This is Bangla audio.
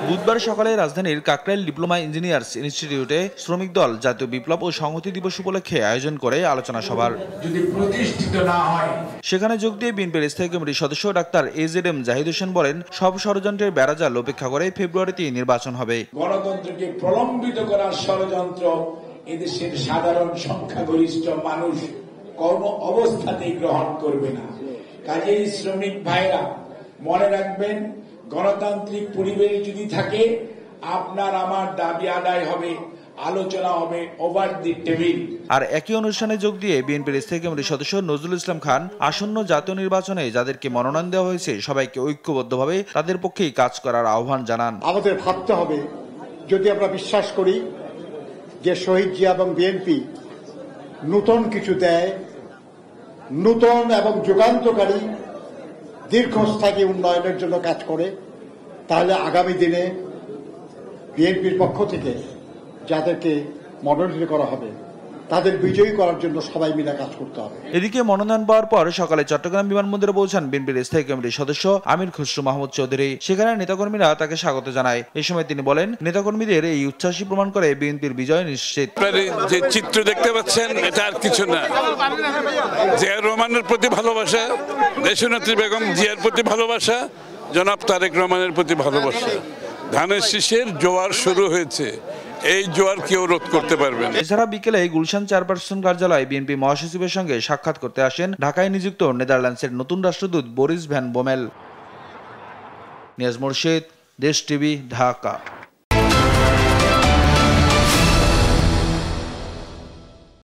বুধবার সকালে রাজধানীর কাকরাইল ডিপ্লোমা ইঞ্জিনিয়ার্স ইনস্টিটিউটে শ্রমিক দল জাতীয় বিপ্লব ও সংহতি দিবস উপলক্ষে আয়োজন করে আলোচনা সভার। সেখানে যোগ দিয়ে বিএনপির স্থায়ী কমিটির সদস্য ডাক্তার AZM জাহিদ হোসেন বলেন, সব ষড়যন্ত্রের বেড়াজাল উপেক্ষা করে ফেব্রুয়ারিতে নির্বাচন হবে। গণতন্ত্রকে প্রলম্বিত করার ষড়যন্ত্র এদেশের সাধারণ সংখ্যাগরিষ্ঠ মানুষ কোনো অবস্থাতেই গ্রহণ করবে না। কাজেই শ্রমিক ভাইরা মনে রাখবেন, গণতান্ত্রিক পরিবেশ যদি থাকে আপনার আমার দাবি আদায় হবে, আলোচনা হবে ওভার দি টেবিল। আর একই অনুষ্ঠানে যোগ দিয়ে বিএনপির স্থায়ী কমিটির সদস্য নজরুল ইসলাম খান আসন্ন জাতীয় নির্বাচনে যাদেরকে মনোনয়ন দেওয়া হয়েছে সবাইকে ঐক্যবদ্ধভাবে তাদের পক্ষেই কাজ করার আহ্বান জানান। আমাদের ভাবতে হবে, যদি আমরা বিশ্বাস করি যে শহীদ জিয়া এবং বিএনপি নতুন কিছু দেয়, নতুন এবং যুগান্তকারী দীর্ঘস্থায়ী উন্নয়নের জন্য কাজ করে, তাহলে আগামী দিনে বিএনপির পক্ষ থেকে যাদেরকে মনোনীত করা হবে তাদের বিজয়ী করার জন্য সবাই মিলে কাজ করতে হবে। এদিকে মনোনয়ন পাওয়ার পর সকালে চট্টগ্রাম বিমানবন্দরে পৌঁছান বিএনপির স্থায়ী কমিটির সদস্য আমির খসরু মাহমুদ চৌধুরী। সেখানে নেতাকর্মীরা তাকে স্বাগত জানায়। এই সময় তিনি বলেন, নেতাকর্মীদের এই উচ্ছ্বাসই প্রমাণ করে বিএনপির বিজয় নিশ্চিত। যে চিত্র দেখতে পাচ্ছেন এটা আর কিছু না, জিয়া রহমানের প্রতি ভালোবাসা, দেশনেত্রী বেগম জিয়ার প্রতি ভালোবাসা, জনাব তারেক রহমানের প্রতি ভালোবাসা। ধানের শীষের জোয়ার শুরু হয়েছে, এই জোয়ার কেউ রোধ করতে পারবে না। এছাড়া বিকেলে গুলশান চেয়ারপারসন কার্যালয়ে বিএনপি মহাসচিবের সঙ্গে সাক্ষাৎ করতে আসেন ঢাকায় নিযুক্ত নেদারল্যান্ডসের নতুন রাষ্ট্রদূত Boris van Bommel. Niaz Morshed, দেশ টিভি, ঢাকা।